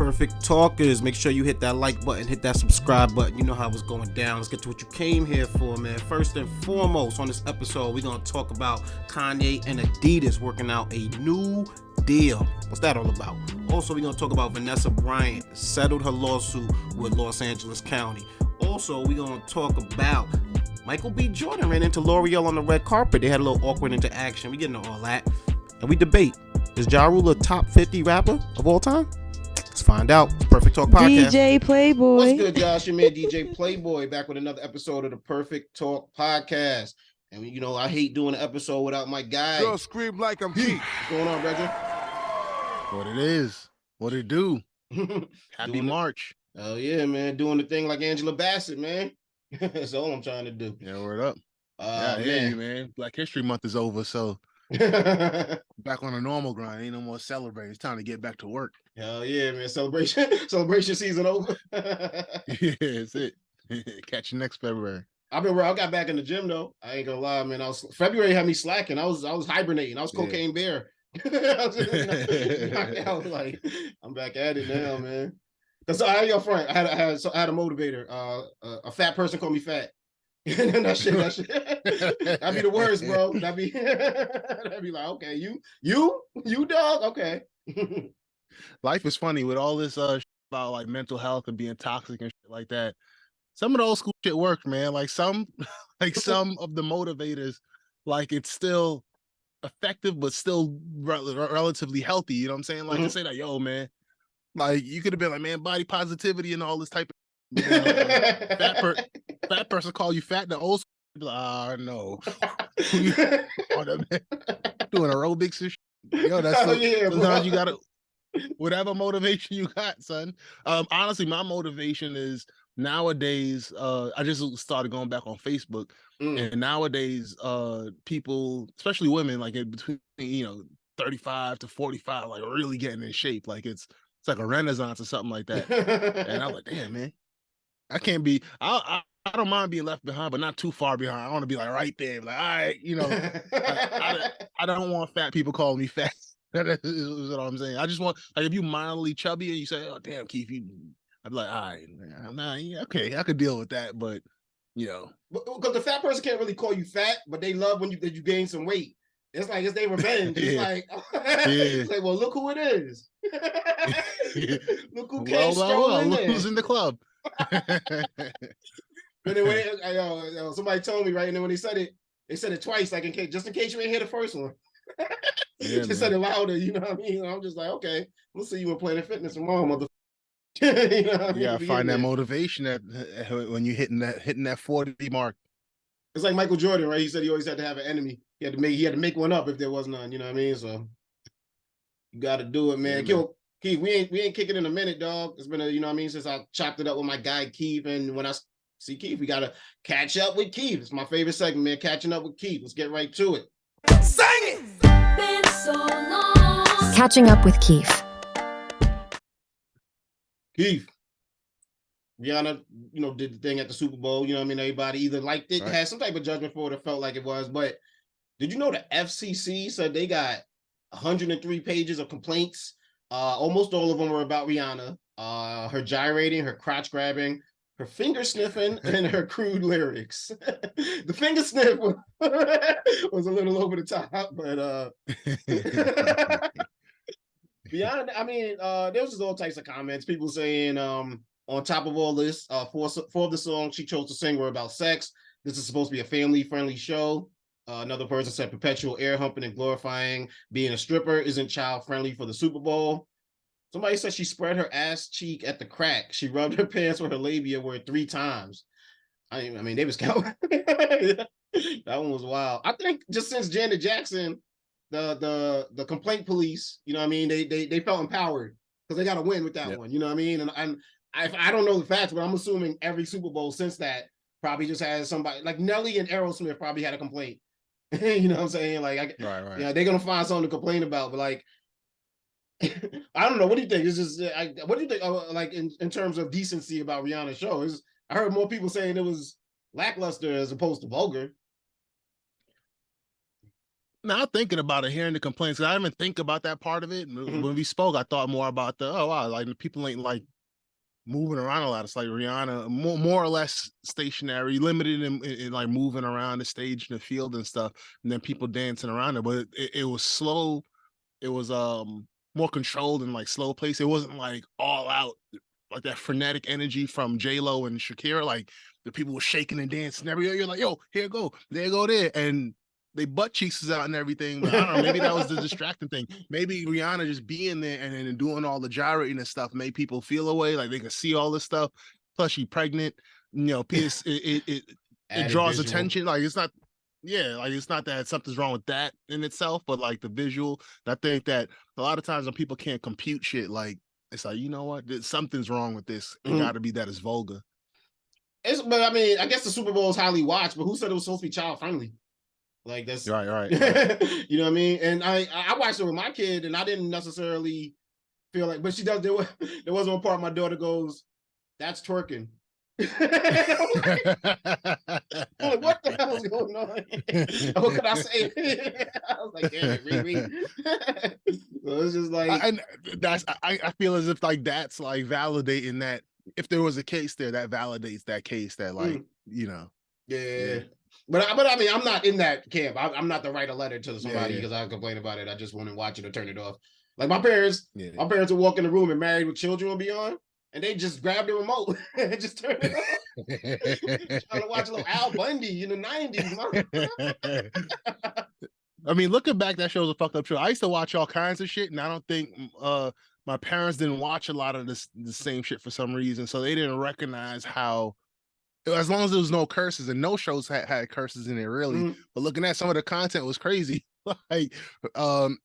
Perfect Talkers. Make sure you hit that like button, hit that subscribe button. You know how it's going down. Let's get to what you came here for, man. First and foremost, on this episode, we're going to talk about Kanye and Adidas working out a new deal. What's that all about? Also, we're going to talk about Vanessa Bryant settled her lawsuit with Los Angeles County. Also, we're going to talk about Michael B. Jordan ran into L'Oreal on the red carpet. They had a little awkward interaction. We get into all that. And we debate, is Ja Rule a top 50 rapper of all time? Let's find out. Perfect Talk Podcast. DJPLICCAPLAYBOY. What's good, Josh? Your man DJPLICCAPLAYBOY back with another episode of the Perfect Talk Podcast. And you know, I hate doing an episode without my guy. Girl, scream like I'm Keith. What's going on, Brethren? What it is. What it do. Happy March. Oh yeah, man. Doing the thing like Angela Bassett, man. That's all I'm trying to do. Yeah, word up. Yeah, you, man. Black History Month is over, so back on a normal grind. Ain't no more celebrating. It's time to get back to work. Hell yeah, man. Celebration season over. Yeah, that's it. Catch you next February. I got back in the gym though. I ain't gonna lie, man. February had me slacking. I was hibernating. I was cocaine bear. I was like, I'm back at it now, man. Cause I had your friend. I had a motivator. A fat person called me fat. And that shit. That'd be the worst, bro. That'd be like, okay, you dog, okay. Life is funny with all this about like mental health and being toxic and shit like that. Some of the old school shit worked, man. Like some of the motivators, like it's still effective, but still relatively healthy. You know what I'm saying? Like to say that, yo, man, like you could have been like, man, body positivity and all this type of, you know, fat person call you fat. The old school, be like, no, doing aerobics and shit. Yo, that's sometimes you gotta, whatever motivation you got, son. Honestly, my motivation is nowadays. I just started going back on Facebook, and nowadays, people, especially women, like in between 35 to 45, like really getting in shape. Like it's like a renaissance or something like that. And I'm like, damn, man, I can't be. I don't mind being left behind, but not too far behind. I want to be like right there, like, all right, I don't want fat people calling me fat. That is what I'm saying. I just want, like, if you mildly chubby and you say, oh damn, Keith, I'd be like, all right, nah, okay, I could deal with that, but because the fat person can't really call you fat, but they love when you gain some weight. It's like it's their revenge. It's like, it's like, well, look who it is. Look who came strong in there. Look who's in the club. But anyway, somebody told me, right, and then when they said it twice, like just in case you ain't hear the first one. She said it louder, you know what I mean? I'm just like, okay, we'll see you in Planet Fitness tomorrow, mother. You know what I mean? You gotta find that motivation when you're hitting that 40 mark. It's like Michael Jordan, right? He said he always had to have an enemy. He had to make one up if there was none. You know what I mean? So you got to do it, man. Yeah, Keith, we ain't kicking in a minute, dog. It's been since I chopped it up with my guy Keith, and when I see Keith, we gotta catch up with Keith. It's my favorite segment, man. Catching up with Keith. Let's get right to it. Sing it. Been so long. Catching up with Keith. Keith, Rihanna, did the thing at the Super Bowl. You know what I mean? Everybody either liked it, had some type of judgment for it, or felt like it was. But did you know the FCC said they got 103 pages of complaints? Almost all of them were about Rihanna. Her gyrating, her crotch grabbing, her finger sniffing, and her crude lyrics. The finger sniff was a little over the top, but Rihanna, there was just all types of comments. People saying, on top of all this, four of the songs she chose to sing were about sex. This is supposed to be a family-friendly show. Another person said perpetual air humping and glorifying being a stripper isn't child-friendly for the Super Bowl. Somebody said she spread her ass cheek at the crack. She rubbed her pants with her labia word 3 times. I mean, they was counting. That one was wild. I think just since Janet Jackson, the complaint police, you know what I mean, they felt empowered because they got to win with that one. You know what I mean? And I don't know the facts, but I'm assuming every Super Bowl since that probably just has somebody like Nelly and Aerosmith probably had a complaint. You know what I'm saying? Like, right. Yeah, they're gonna find something to complain about, but like, I don't know. What do you think? It's just, what do you think? Like in terms of decency about Rihanna's show, I heard more people saying it was lackluster as opposed to vulgar. Now thinking about it, hearing the complaints, I didn't even think about that part of it. Mhm. When we spoke, I thought more about the wow, like the people ain't like moving around a lot. It's like Rihanna, more or less stationary, limited in like moving around the stage and the field and stuff, and then people dancing around it. But it was slow. It was more controlled and like slow pace. It wasn't like all out like that frenetic energy from J-Lo and Shakira. Like the people were shaking and dancing everywhere. You're like, yo, here go, there go there. And they butt cheeks is out and everything. But I don't know, maybe that was the distracting thing. Maybe Rihanna just being there and then doing all the gyrating and stuff made people feel away, like they could see all this stuff. Plus, she pregnant. You know, it draws visual. attention. Like it's not, yeah, like it's not that something's wrong with that in itself, but like the visual. I think that a lot of times when people can't compute shit, like it's like, you know what, something's wrong with this. It got to be that it's vulgar. But I mean, I guess the Super Bowl is highly watched, but who said it was supposed to be child friendly? Like that's right. You know what I mean? And I watched it with my kid, and I didn't necessarily feel like, but she does. There was one part my daughter goes, "That's twerking." I'm like, what the hell is going on? What could I say? I was like, damn it, Riri. So it's just like, I feel as if like that's like validating that if there was a case there, that validates that case that like you know. Yeah. But I mean, I'm not in that camp. I'm not to write a letter to somebody because I complain about it. I just want to watch it or turn it off. Like my parents would walk in the room and Married with Children will be on, and they just grab the remote and just turn it off. Trying to watch a little Al Bundy in the 90s. I mean, looking back, that show's a fucked up show. I used to watch all kinds of shit, and I don't think my parents didn't watch a lot of the same shit for some reason, so they didn't recognize how. As long as there was no curses, and no shows had curses in it really, but looking at some of the content was crazy. Like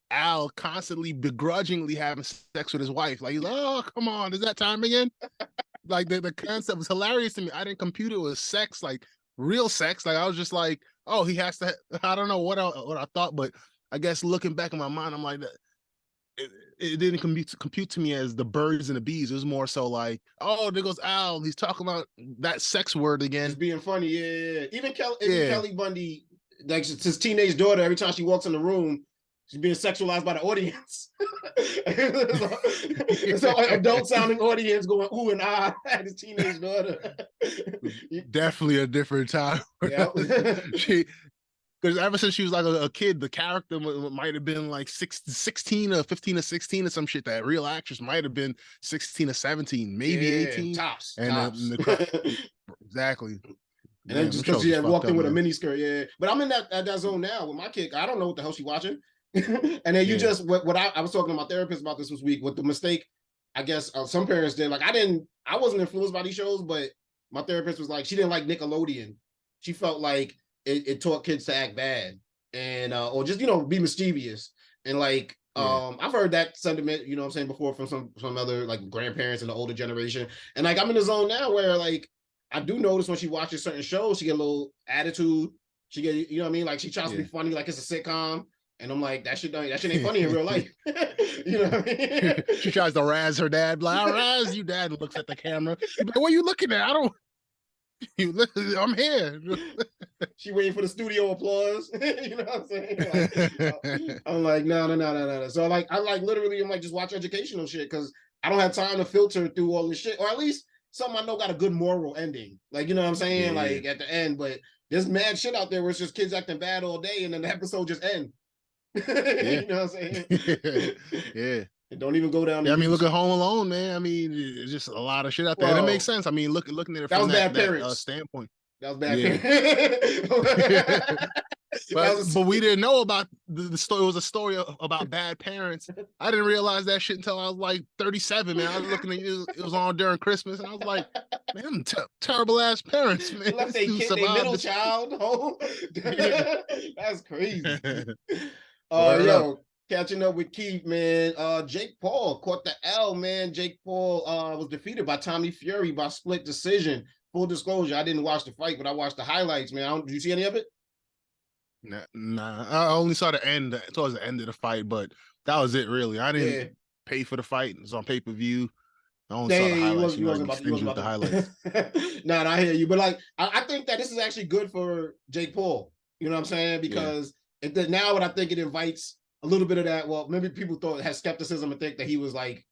Al constantly begrudgingly having sex with his wife. Like, oh, come on, is that time again? Like the concept was hilarious to me. I didn't compute it was sex, like real sex. Like I was just like, oh, he has to. I don't know what I thought, but I guess looking back in my mind, I'm like, it didn't compute to me as the birds and the bees. It was more so like, oh, there goes Al. He's talking about that sex word again. It's being funny, yeah. Even Kelly Bundy, like his teenage daughter, every time she walks in the room, she's being sexualized by the audience. It's like adult sounding audience going ooh and ah at his teenage daughter. Definitely a different time. Yep. Because ever since she was like a kid, the character might have been like 16 or 15 or 16 or some shit. That real actress might have been 16 or 17, maybe 18. Tops. Exactly. And then just because she had walked in with a mini skirt, yeah. But I'm in that zone now with my kid. I don't know what the hell she's watching. And then you just what I was talking to my therapist about this week with the mistake. I guess some parents did. Like I wasn't influenced by these shows, but my therapist was like, she didn't like Nickelodeon. She felt like it taught kids to act bad and or just be mischievous. And like I've heard that sentiment, you know what I'm saying, before from some other like grandparents in the older generation. And like I'm in the zone now where like I do notice when she watches certain shows, she get a little attitude. She get, you know what I mean? Like she tries to be funny like it's a sitcom. And I'm like, that shit ain't funny in real life. You know what I mean? She tries to razz her dad, like, I'll razz you, dad, and looks at the camera. Like, what are you looking at? I'm here. She waiting for the studio applause. You know what I'm saying? Like, I'm like, no. So like, I like literally, I'm like, just watch educational shit because I don't have time to filter through all this shit, or at least something I know got a good moral ending. Like, you know what I'm saying? Yeah. Like at the end, but there's mad shit out there where it's just kids acting bad all day, and then the episode just ends. You know what I'm saying? Yeah. And don't even go down. Yeah, I mean, look at Home Alone, man. I mean, it's just a lot of shit out there. And it makes sense. I mean, looking at it from that standpoint. That was bad parents. But we didn't know about the story. It was a story about bad parents. I didn't realize that shit until I was like 37, man. I was looking at it was on during Christmas, and I was like, man, I'm terrible ass parents, man. Left their middle child home. That's crazy. Yo, catching up with Keith, man. Jake Paul caught the L, man. Jake Paul was defeated by Tommy Fury by split decision. Full disclosure, I didn't watch the fight, but I watched the highlights, man. Did you see any of it? Nah. I only saw the end, towards the end of the fight, but that was it, really. I didn't pay for the fight. It was on pay-per-view. I only saw the highlights. You wasn't about the highlights. Nah, I hear you. But like, I think that this is actually good for Jake Paul. You know what I'm saying? Because now what I think it invites a little bit of that. Well, maybe people had skepticism and think that he was like,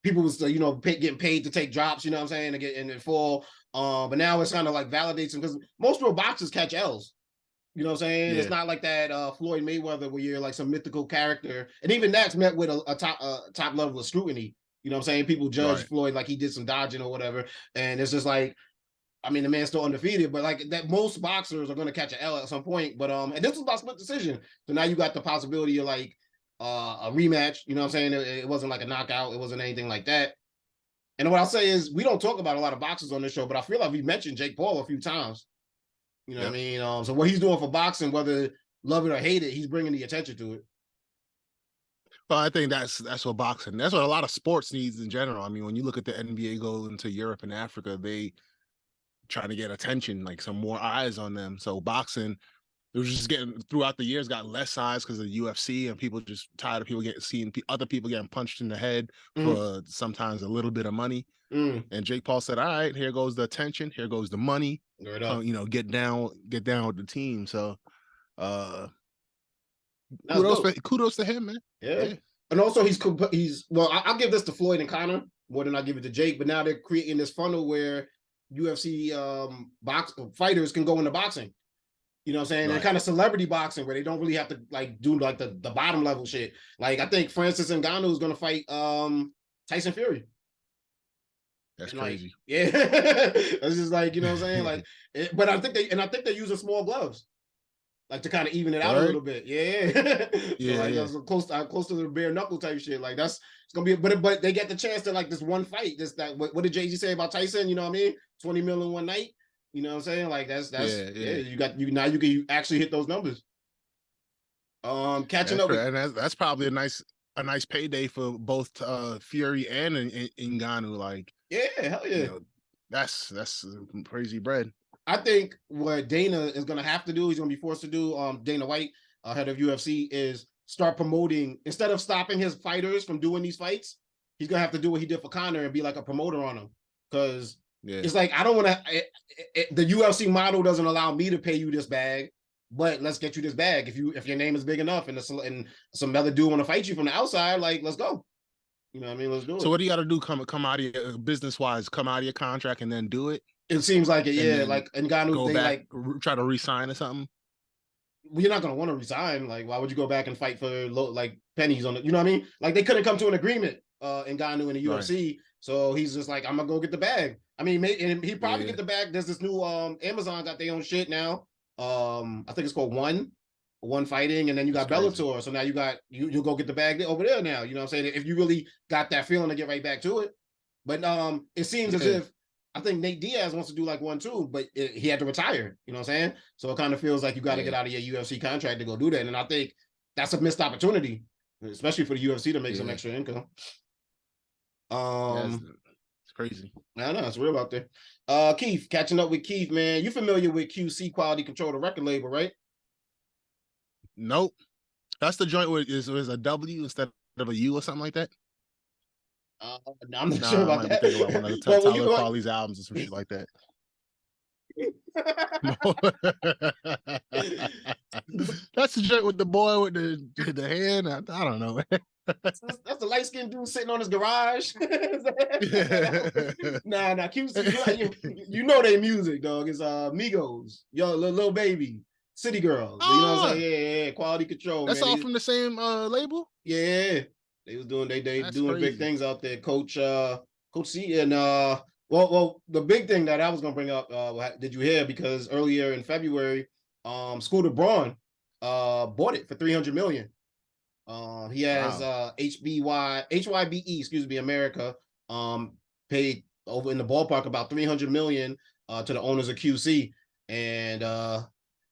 people was, getting paid to take drops, you know what I'm saying, and then fall. But now it's kind of like validates him, because most real boxers catch L's. You know what I'm saying? Yeah. It's not like that Floyd Mayweather where you're like some mythical character. And even that's met with a top level of scrutiny. You know what I'm saying? People judge Floyd like he did some dodging or whatever. And it's just like, I mean, the man's still undefeated, but like that, most boxers are going to catch an L at some point. But and this was about split decision. So now you got the possibility of like a rematch. You know what I'm saying? It wasn't like a knockout. It wasn't anything like that. And what I'll say is, we don't talk about a lot of boxers on this show, but I feel like we mentioned Jake Paul a few times. You know what I mean? So what he's doing for boxing, whether love it or hate it, he's bringing the attention to it. Well, I think that's what boxing, that's what a lot of sports needs in general. I mean, when you look at the NBA go into Europe and Africa, they trying to get attention, like some more eyes on them. So boxing, it was just getting, throughout the years, got less eyes because of the UFC, and people just tired of people seeing other people getting punched in the head for sometimes a little bit of money. And Jake Paul said, all right, here goes the attention, here goes the money. Get down with the team. So kudos to him, man. Yeah. And also he's well, I'll give this to Floyd and Conor more than I give it to Jake, but now they're creating this funnel where UFC box fighters can go into boxing. You know what I'm saying? And kind of celebrity boxing where they don't really have to like do like the bottom level shit. Like I think Francis Ngannou is gonna fight Tyson Fury. That's crazy. Like, yeah. It's just like, you know what I'm saying? Like, but I think they're using small gloves, like to kind of even it out a little bit. Yeah. So close to the bare knuckle type shit. Like it's gonna be, but they get the chance to like this one fight. What did Jay-Z say about Tyson? You know what I mean? 20 million one night. You know what I'm saying? Like that's you can actually hit those numbers. Catching up, and that's probably a nice payday for both Fury and Ngannou. Like, yeah, hell yeah, that's crazy bread. I think what Dana is gonna have to do, he's gonna be forced to do. Dana White, head of UFC, is start promoting, instead of stopping his fighters from doing these fights. He's gonna have to do what he did for Conor and be like a promoter on them, because it's like, I don't want to. The UFC model doesn't allow me to pay you this bag, but let's get you this bag. If your name is big enough and some other dude want to fight you from the outside, like, let's go. You know what I mean? Let's do it. So what do you got to do? Come out of your business wise, come out of your contract and then do it. It seems like it, yeah. Like, Ngannou, they back, like try to resign or something. Well, you're not gonna want to resign. Like, why would you go back and fight for like pennies on it? You know what I mean? Like, they couldn't come to an agreement. Ngannou in the UFC, so he's just like, I'm gonna go get the bag. I mean, and he probably get the bag. There's this new Amazon got their own shit now. I think it's called One Fighting, and then you got Bellator. So now you'll go get the bag over there now. You know what I'm saying? If you really got that feeling to get right back to it. But it seems as if, I think Nate Diaz wants to do like one too, but he had to retire. You know what I'm saying? So it kind of feels like you got to get out of your UFC contract to go do that. And I think that's a missed opportunity, especially for the UFC to make some extra income. It's crazy. I know, it's real out there. Keith, catching up with Keith, man. You familiar with QC, Quality Control, the record label, right? Nope. That's the joint where it's a W instead of a U or something like that. I'm not sure about that. Thinking about one of the Tyler Farley's albums or some shit like that. That's the joint with the boy with the hand. I don't know. That's the light-skinned dude sitting on his garage. Nah, QC, you know their music, dog. It's Migos, yo, little baby, City Girls. You know what I'm saying? Yeah, Quality Control. That's all from the same label. Yeah, they was doing they doing crazy. Big things out there. Coach C and well, the big thing that I was gonna bring up, did you hear? Because earlier in February, Scooter Braun bought it for $300 million. He has HYBE, America, paid over in the ballpark about $300 million to the owners of QC, and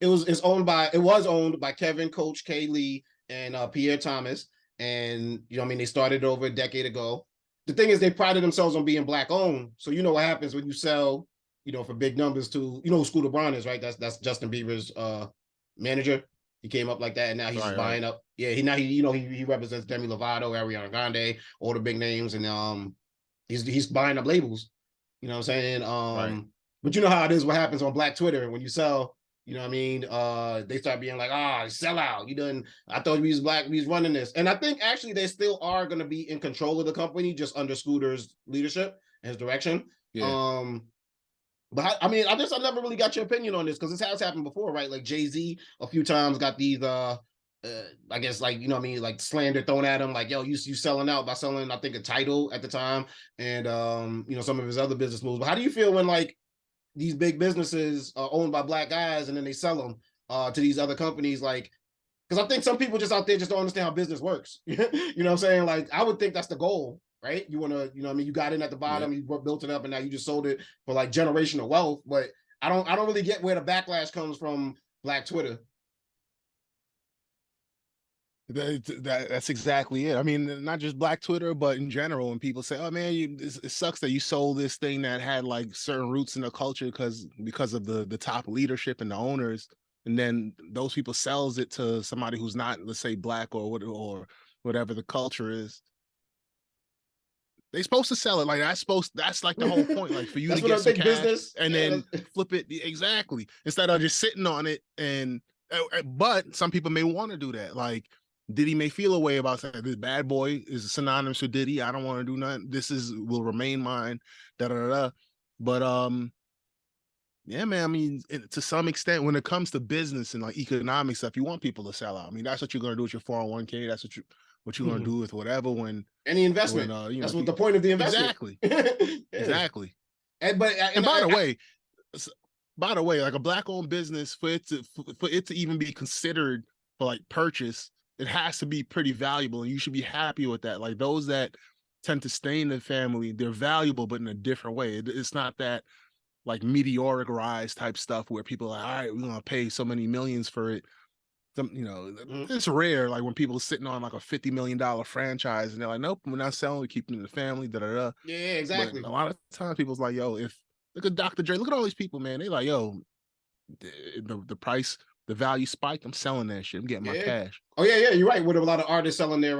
it was owned by Kevin, Coach K. Lee, and Pierre Thomas, and you know what I mean, they started over a decade ago. The thing is, they prided themselves on being black owned, so you know what happens when you sell, you know, for big numbers to, you know who Scooter Braun is, right? That's Justin Bieber's manager. He came up like that, and now he's buying up. Yeah, he represents Demi Lovato, Ariana Grande, all the big names, and he's buying up labels. You know what I'm saying? But you know how it is. What happens on Black Twitter when you sell? You know what I mean? They start being like, sell out. You done, I thought we was black, we was running this. And I think actually they still are gonna be in control of the company just under Scooter's leadership and his direction. Yeah. But I mean, I never really got your opinion on this because this has happened before, right? Like Jay-Z a few times got these I guess like, you know what I mean, like slander thrown at him, like, yo, you selling out by selling, I think, a title at the time, and you know, some of his other business moves. But how do you feel when like these big businesses are owned by black guys and then they sell them to these other companies? Like, because I think some people just out there just don't understand how business works. You know what I'm saying? Like, I would think that's the goal, right? You want to, you know what I mean, you got in at the bottom, you built it up, and now you just sold it for like generational wealth. But I don't really get where the backlash comes from black Twitter. That's exactly it. I mean, not just black Twitter, but in general, when people say, "Oh man, it sucks that you sold this thing that had like certain roots in the culture because of the top leadership and the owners," and then those people sells it to somebody who's not, let's say, black or whatever the culture is. They supposed to sell it like that's like the whole point, like for you to get some cash business, and then flip it exactly instead of just sitting on it. And but some people may want to do that, like. Diddy may feel a way about saying this bad boy is synonymous with Diddy. I don't want to do nothing. This will remain mine. But yeah, man. I mean, to some extent, when it comes to business and like economic stuff, you want people to sell out. I mean, that's what you're gonna do with your 401k. That's what you're gonna do with whatever. When any investment, that's what the point of the investment. Exactly. Exactly. And by the way, like a black-owned business, for it to even be considered for like purchase, it has to be pretty valuable, and you should be happy with that. Like those that tend to stay in the family, they're valuable, but in a different way. It's not that like meteoric rise type stuff where people are like, all right, we're gonna pay so many millions for it. It's rare, like when people are sitting on like a $50 million franchise and they're like, nope, we're not selling, we're keeping it in the family. Yeah, exactly. But a lot of times people's like, yo, look at Dr. Dre, look at all these people, man. They like, yo, the price, the value spiked. I'm selling that shit. I'm getting my cash. Oh yeah, you're right. With a lot of artists selling their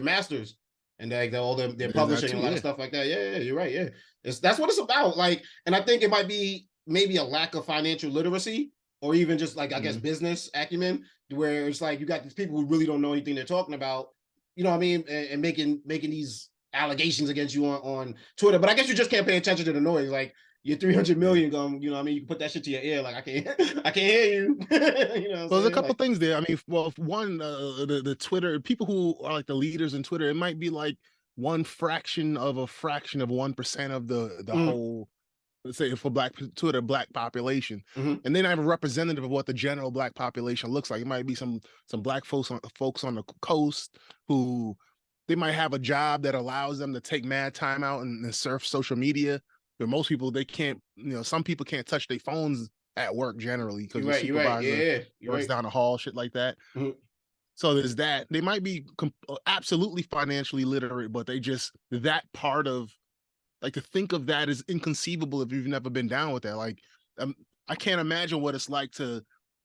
masters and all their publishing and a lot of stuff like that. Yeah, you're right. Yeah, that's what it's about. Like, and I think it might be maybe a lack of financial literacy, or even just like I guess business acumen, where it's like you got these people who really don't know anything they're talking about. You know what I mean? And making these allegations against you on Twitter. But I guess you just can't pay attention to the noise. Like, you're 300 million going, you know what I mean? You can put that shit to your ear. Like, I can't hear you. You know, well, there's a couple things there. I mean, well, one, the Twitter, people who are like the leaders in Twitter, it might be like one fraction of 1% of the whole, let's say for black Twitter, black population. And they're not even representative of what the general black population looks like. It might be some black folks on the coast who they might have a job that allows them to take mad time out and surf social media. But most people, they can't, some people can't touch their phones at work generally because the supervisor works down the hall, shit like that. So there's that. They might be absolutely financially literate, but they just, that part of, like, to think of that is inconceivable if you've never been down with that. Like, I can't imagine what it's like to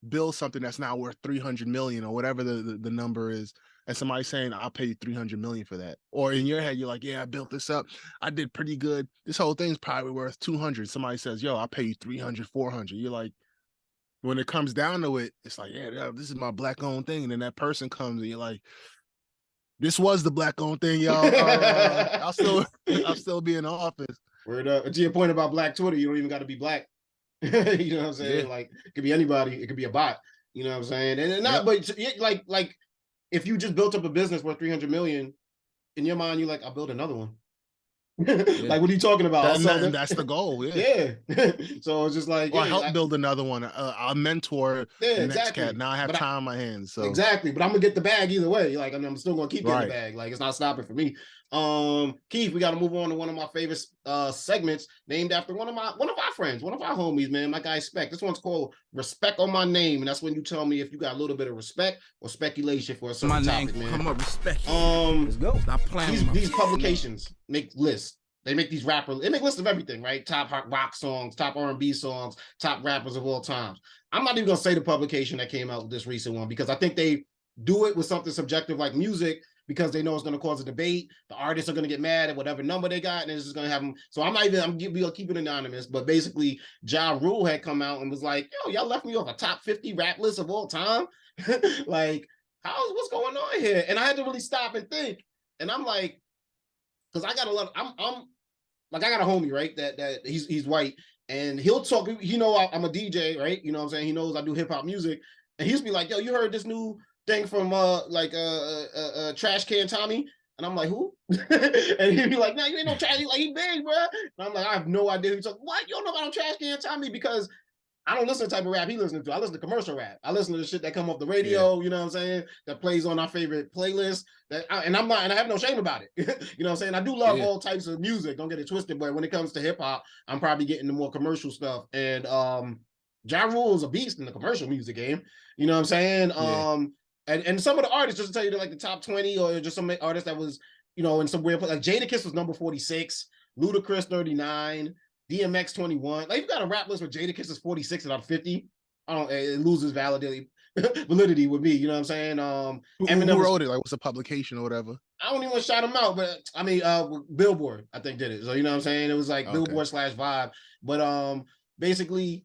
build something that's now worth 300 million or whatever the number is. And somebody saying, I'll pay you 300 million for that. Or in your head, you're like, yeah, I built this up. I did pretty good. This whole thing's probably worth 200. Somebody says, yo, I'll pay you 300, 400. You're like, when it comes down to it, it's like, yeah, this is my black owned thing. And then that person comes and you're like, this was the black owned thing, y'all. I'll still be in the office. To your point about black Twitter, you don't even got to be black. You know what I'm saying? Yeah. Like, it could be anybody. It could be a bot. You know what I'm saying? And not, but like, if you just built up a business worth 300 million, in your mind, you're like, I'll build another one. Like, what are you talking about? That's the goal. Yeah. So it's just like, I help build another one. I'll mentor the next cat. Now I have time on my hands. So exactly, but I'm gonna get the bag either way. Like, I'm still gonna keep getting the bag. Like, it's not stopping for me. Keith, we got to move on to one of my favorite segments, named after one of our friends, one of our homies, man. My guy Spec. This one's called "Respect on My Name," and that's when you tell me if you got a little bit of respect or speculation for a certain topic, man. Come on, respect. Let's go. Stop playing. These publications make lists. They make these rappers. They make lists of everything, right? Top rock songs, top R&B songs, top rappers of all times. I'm not even gonna say the publication that came out with this recent one because I think they do it with something subjective like music, because they know it's going to cause a debate. The artists are going to get mad at whatever number they got, and it's just going to have them. So I'm keep it anonymous, but basically Ja Rule had come out and was like, yo, y'all left me off a top 50 rap list of all time. Like, what's going on here? And I had to really stop and think. And I'm like, because I got a lot, I'm like, I got a homie, right? That he's white, and he'll talk, I'm a DJ, right? You know what I'm saying? He knows I do hip hop music. And he used to be like, yo, you heard this new thing from Trash Can Tommy? And I'm like, who? And he'd be like, no, you ain't no trash. He's like, he big, bro. And I'm like, I have no idea. He's like, what? You don't know about Trash Can Tommy? Because I don't listen to the type of rap he listens to. I listen to commercial rap. I listen to the shit that come off the radio, you know what I'm saying? That plays on our favorite playlist. And I have no shame about it. You know what I'm saying? I do love all types of music. Don't get it twisted. But when it comes to hip hop, I'm probably getting the more commercial stuff. And Ja Rule is a beast in the commercial music game. You know what I'm saying? And some of the artists, just to tell you, like the top 20, or just some artists that was, in some weird place. Like Jadakiss was number 46, Ludacris 39, DMX 21. Like, you got a rap list where Jadakiss is 46 out of 50. It loses validity with me. You know what I'm saying? Who wrote it? Like, what's the publication or whatever? I don't even want to shout him out, but I mean, Billboard, I think, did it. So, you know what I'm saying? It was like Billboard / Vibe. But basically,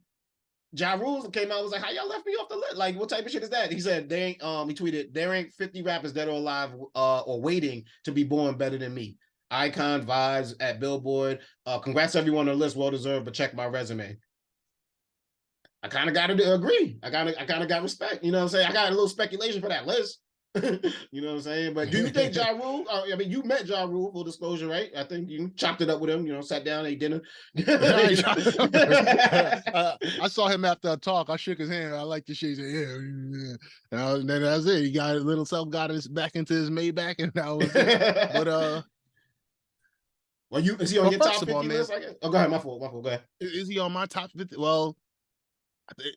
Ja Rule came out and was like, how y'all left me off the list? Like, what type of shit is that? He said, he tweeted, there ain't 50 rappers dead or alive or waiting to be born better than me. Icon vibes at Billboard. Congrats to everyone on the list, well deserved, but check my resume. I kind of got to agree. I kind of got respect. You know what I'm saying? I got a little speculation for that list. You know what I'm saying? But do you think Ja Rule? I mean, you met Ja Rule, full disclosure, right? I think you chopped it up with him. Sat down, ate dinner. I saw him after a talk. I shook his hand. I like the shit. He said, yeah. And then that's it. He got his little self, got his back into his Maybach, and that was it. But well, is he on your top 50 list? I guess. Oh, go ahead. My fault. Go ahead. Is he on my top 50? Well,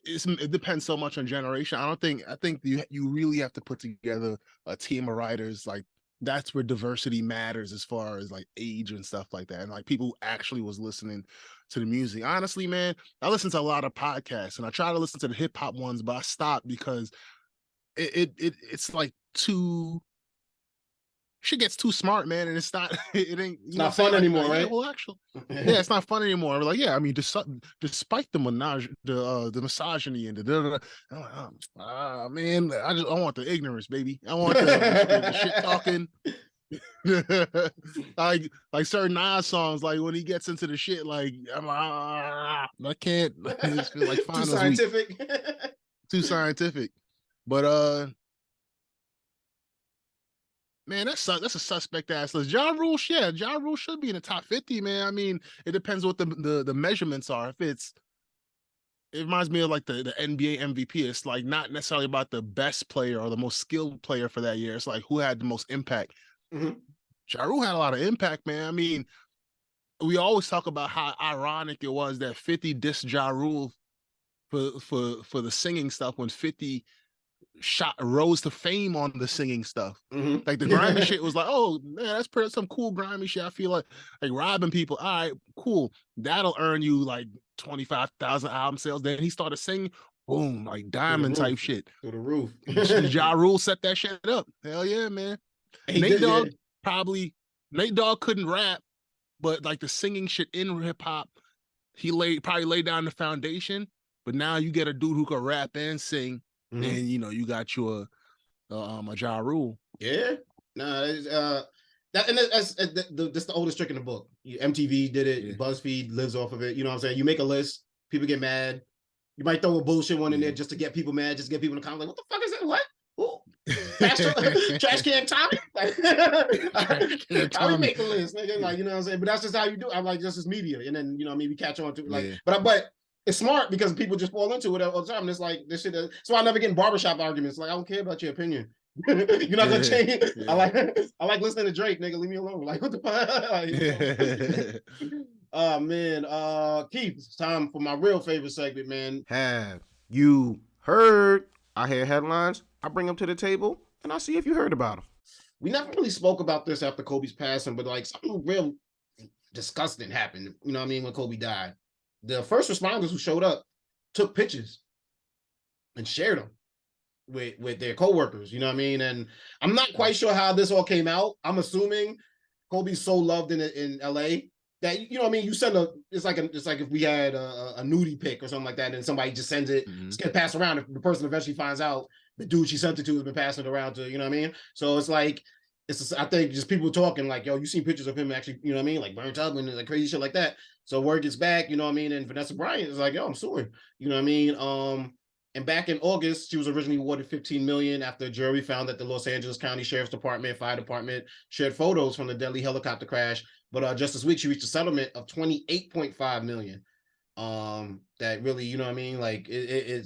it depends so much on generation. I think you really have to put together a team of writers. Like, that's where diversity matters as far as like age and stuff like that, and like people who actually was listening to the music. Honestly, man, I listen to a lot of podcasts, and I try to listen to the hip hop ones, but I stopped because it's like too. Shit gets too smart, man, and it's not. It's not fun anymore, right? Yeah, well, actually, yeah, it's not fun anymore. We're like, yeah, I mean, despite the misogyny and the man, I want the ignorance, baby. I want the shit talking. like certain Nas songs, like when he gets into the shit, like I'm like, I can't. I just feel like too scientific. Too scientific, but man, that's a suspect ass list. Ja Rule should be in the top 50, man. I mean, it depends what the measurements are. It reminds me of like the NBA MVP. It's like not necessarily about the best player or the most skilled player for that year. It's like who had the most impact. Mm-hmm. Ja Rule had a lot of impact, man. I mean, we always talk about how ironic it was that 50 dissed Ja Rule for the singing stuff when 50 rose to fame on the singing stuff. Mm-hmm. Like the grimy shit was like, oh man, that's some cool grimy shit. I feel like robbing people. All right, cool. That'll earn you like 25,000 album sales. Then he started singing, boom, like diamond type shit. Through the roof. Ja Rule set that shit up. Hell yeah, man. Nate Dogg couldn't rap, but like the singing shit in hip hop, he probably laid down the foundation. But now you get a dude who can rap and sing. Mm-hmm. And you got your a Ja Rule. Yeah, that's the oldest trick in the book. MTV did it. Yeah. BuzzFeed lives off of it. You know what I'm saying? You make a list, people get mad. You might throw a bullshit one in there just to get people mad, just to get people in the comments like, what the fuck is that? What? Ooh. Trash Can Tommy? Like, how we make a list, nigga? Like, you know what I'm saying? But that's just how you do it. I'm like, this is media, and then we catch on to it. Like, but it's smart because people just fall into it all the time. And it's like this shit. So I never get in barbershop arguments. Like, I don't care about your opinion. You're not gonna change. Yeah. I like listening to Drake, nigga. Leave me alone. Like, what the fuck? Oh man. Keith, it's time for my real favorite segment, man. Have you heard? I hear headlines. I bring them to the table, and I see if you heard about them. We never really spoke about this after Kobe's passing, but like something real disgusting happened. You know what I mean? When Kobe died. The first responders who showed up took pictures and shared them with their coworkers, you know what I mean? And I'm not quite sure how this all came out. I'm assuming Kobe's so loved in LA that, you know what I mean, you send it's like if we had a nudie pic or something like that, and somebody just sends it, it's gonna pass around. If the person eventually finds out the dude she sent it to has been passing it around to, you know what I mean? So it's like, I think just people talking like, yo, you seen pictures of him actually, you know what I mean, like burnt up and like crazy shit like that. So word gets back, you know what I mean, and Vanessa Bryant is like, yo, I'm suing, you know what I mean? And back in August, she was originally awarded $15 million after a jury found that the Los Angeles County Sheriff's Department, Fire Department shared photos from the deadly helicopter crash. But just this week, she reached a settlement of $28.5 million. That really, you know what I mean? Like it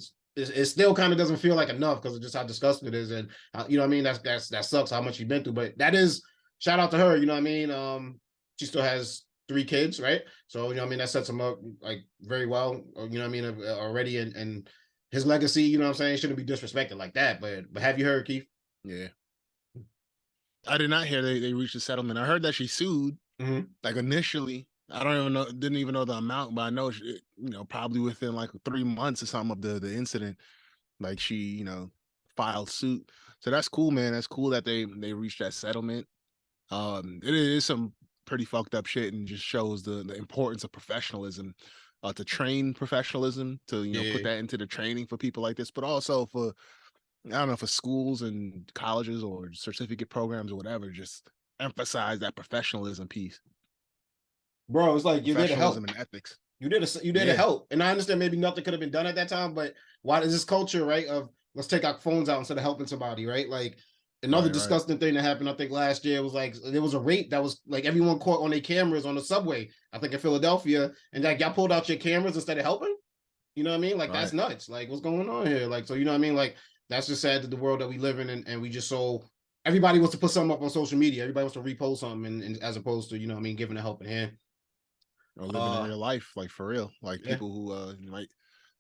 still kind of doesn't feel like enough because of just how disgusting it is, and you know what I mean. That sucks how much she's been through. But that is, shout out to her. You know what I mean? She still has 3 kids, right? So you know what I mean. That sets him up like very well. You know what I mean? Already and his legacy, you know what I'm saying, shouldn't be disrespected like that. But have you heard, Keith? Yeah. I did not hear they reached a settlement. I heard that she sued, like initially. I don't even know, didn't even know the amount, but I know, she, you know, probably within like 3 months or something of the incident, like she, you know, filed suit. So that's cool, man. That's cool that they reached that settlement. It is some pretty fucked up shit, and just shows the importance of professionalism. To train professionalism, to, you know, put that into the training for people like this, but also for, I don't know, for schools and colleges or certificate programs or whatever, just emphasize that professionalism piece. Bro, it's like you're there to help. And ethics. You did to help. And I understand maybe nothing could have been done at that time, but why is this culture, right, of let's take our phones out instead of helping somebody, right? Like another disgusting thing that happened, I think last year, was like there was a rape that was like everyone caught on their cameras on the subway, I think in Philadelphia, and like y'all pulled out your cameras instead of helping. You know what I mean? Like that's nuts. Like what's going on here? Like, so you know what I mean? Like that's just sad that the world that we live in, and we just everybody wants to put something up on social media. Everybody wants to repost something, and as opposed to, you know what I mean, giving a helping hand. Or living in real life, like for real. Like people who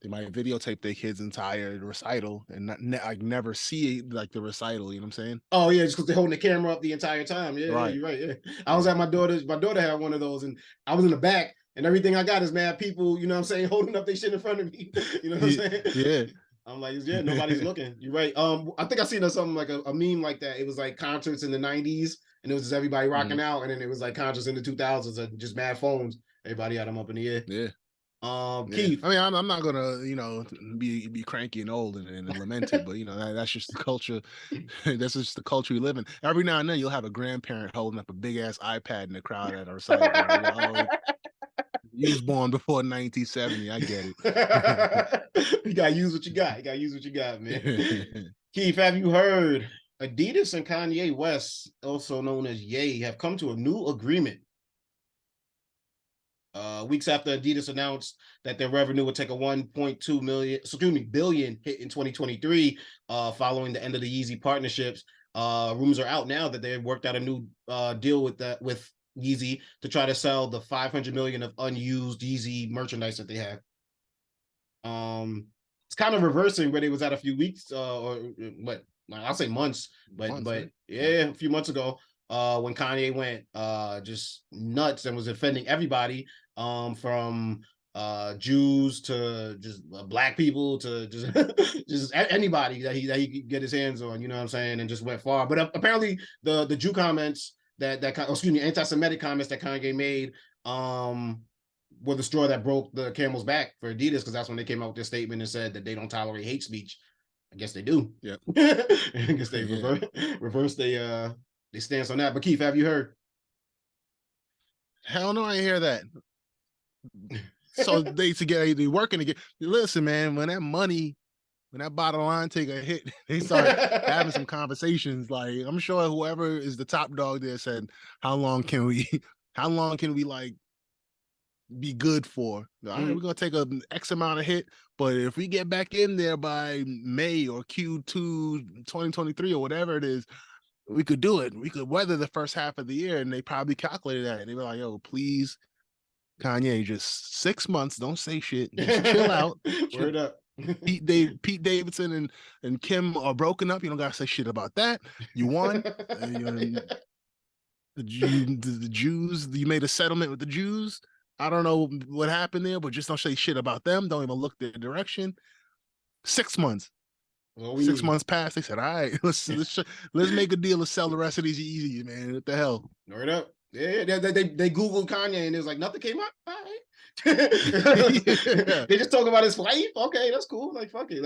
they might videotape their kids' entire recital and never see like the recital. You know what I'm saying? Oh yeah, just because they're holding the camera up the entire time. Yeah, you're right. Yeah, I was at my daughter's. My daughter had one of those, and I was in the back, and everything I got is mad people. You know what I'm saying? Holding up their shit in front of me. You know what I'm saying? Yeah. I'm like, nobody's looking. You're right. I think I seen something like a meme like that. It was like concerts in the '90s, and it was just everybody rocking out, and then it was like concerts in the 2000s and just mad phones. Everybody had them up in the air. Yeah. Keith. I mean, I'm not gonna, you know, be cranky and old and lament it, but you know, that's just the culture. That's just the culture we live in. Every now and then, you'll have a grandparent holding up a big ass iPad in the crowd at our recital. You was born before 1970. I get it. You gotta use what you got. You gotta use what you got, man. Keith, have you heard Adidas and Kanye West, also known as Ye, have come to a new agreement? Weeks after Adidas announced that their revenue would take a 1.2 billion hit in 2023, following the end of the Yeezy partnerships. Rumors are out now that they have worked out a new deal with Yeezy to try to sell the 500 million of unused Yeezy merchandise that they have. It's kind of reversing where they was at a few weeks, or what, I'll say months, but a few months ago, when Kanye went just nuts and was offending everybody, from Jews to just black people to just anybody that he could get his hands on, you know what I'm saying, and just went far. But apparently the Jew comments anti-Semitic comments that Kanye made were the straw that broke the camel's back for Adidas, because that's when they came out with their statement and said that they don't tolerate hate speech. I guess they do. Yeah. I guess they reverse their stance on that. But Keith, have you heard? Hell no, I ain't hear that. So they working together. Listen, man, when that bottom line take a hit, they start having some conversations. Like, I'm sure whoever is the top dog there said, how long can we like be good for? All right, we're gonna take an X amount of hit, but if we get back in there by May or Q2 2023 or whatever it is, we could do it. We could weather the first half of the year. And they probably calculated that. And they were like, yo, please, Kanye, just 6 months, don't say shit, just chill out. Word up. Pete Davidson and Kim are broken up. You don't gotta say shit about that. You won. The Jews, you made a settlement with the Jews. I don't know what happened there, but just don't say shit about them. Don't even look their direction. 6 months. 6 months passed. They said, "All right, let's make a deal to sell the rest of these Yeezys, man. What the hell?" Word up. Yeah, they Googled Kanye and it was like nothing came up. All right. They just talk about his wife. Okay, that's cool. Like fuck it.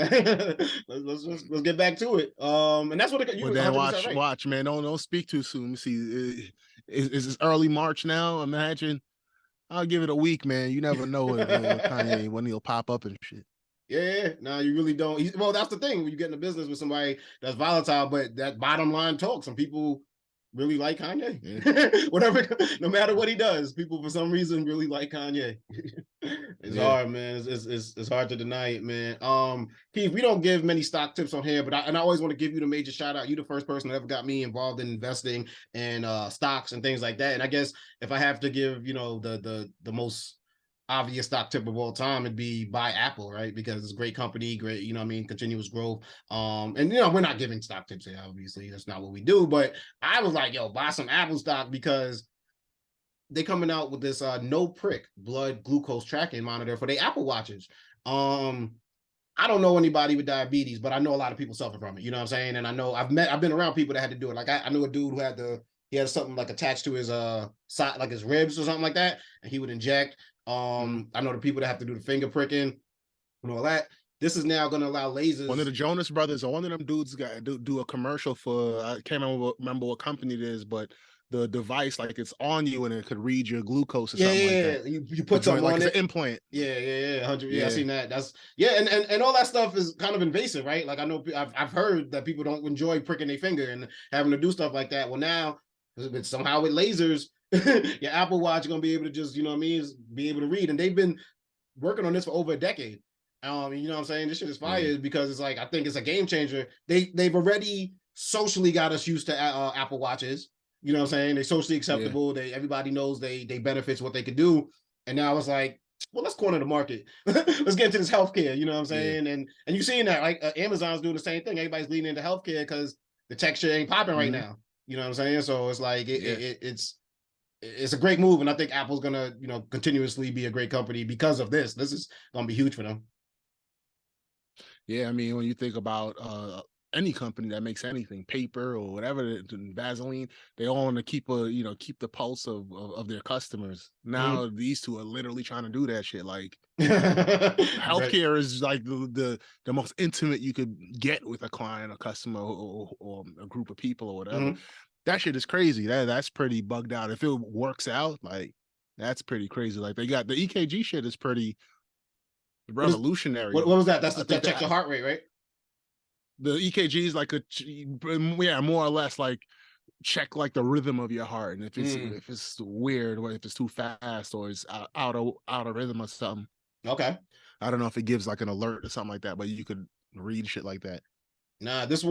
let's get back to it. And that's what you. Then watch, man. Don't speak too soon. See, is early March now? Imagine. I'll give it a week, man. You never know Kanye when he'll pop up and shit. Yeah, no, you really don't. Well, that's the thing when you get in a business with somebody that's volatile, but that bottom line talk. Some people really like Kanye. Yeah. Whatever, no matter what he does, people for some reason really like Kanye. It's hard, man. It's hard to deny it, man. Keith, we don't give many stock tips on here, but I always want to give you the major shout out. You the first person that ever got me involved in investing and stocks and things like that. And I guess if I have to give, the most obvious stock tip of all time, it'd be buy Apple, right? Because it's a great company, great, continuous growth. And we're not giving stock tips here, obviously. That's not what we do. But I was like, yo, buy some Apple stock because they coming out with this no prick blood glucose tracking monitor for the Apple Watches. I don't know anybody with diabetes, but I know a lot of people suffer from it. You know what I'm saying? And I know I've been around people that had to do it. Like I knew a dude who had something like attached to his side, like his ribs or something like that, and he would inject. I know the people that have to do the finger pricking and all that. This is now going to allow lasers. One of the Jonas Brothers or one of them dudes got do a commercial for, I can't remember what company it is, but the device, like it's on you and it could read your glucose or something like that. You put something like on it's it. An implant. Yeah. 100. Yeah, I seen that. That's and all that stuff is kind of invasive, right? Like I know I've heard that people don't enjoy pricking their finger and having to do stuff like that. Well, now somehow with lasers, your Apple Watch is gonna be able to just, be able to read. And they've been working on this for over a decade. You know what I'm saying? This shit is fire because it's like, I think it's a game changer. They've already socially got us used to Apple Watches. You know what I'm saying? They're socially acceptable. Everybody knows they benefits what they could do. And now it's like, well, let's corner the market. Let's get into this healthcare. You know what I'm saying? And you're seeing that, like Amazon's doing the same thing. Everybody's leaning into healthcare because the texture ain't popping right now. You know what I'm saying? So it's like it's a great move, and I think Apple's gonna continuously be a great company because of this. This is gonna be huge for them. Yeah, I mean, when you think about any company that makes anything, paper or whatever, Vaseline, they all want to keep the pulse of their customers. Now these two are literally trying to do that shit. Like healthcare is like the most intimate you could get with a client, a customer, or a group of people or whatever. That shit is crazy. That's pretty bugged out. If it works out, like that's pretty crazy. Like they got the EKG shit is pretty revolutionary. What was that? That's that check your heart rate, right? The EKG is like more or less like check like the rhythm of your heart, and if it's weird, or if it's too fast, or it's out of rhythm or something. Okay. I don't know if it gives like an alert or something like that, but you could read shit like that. Nah, this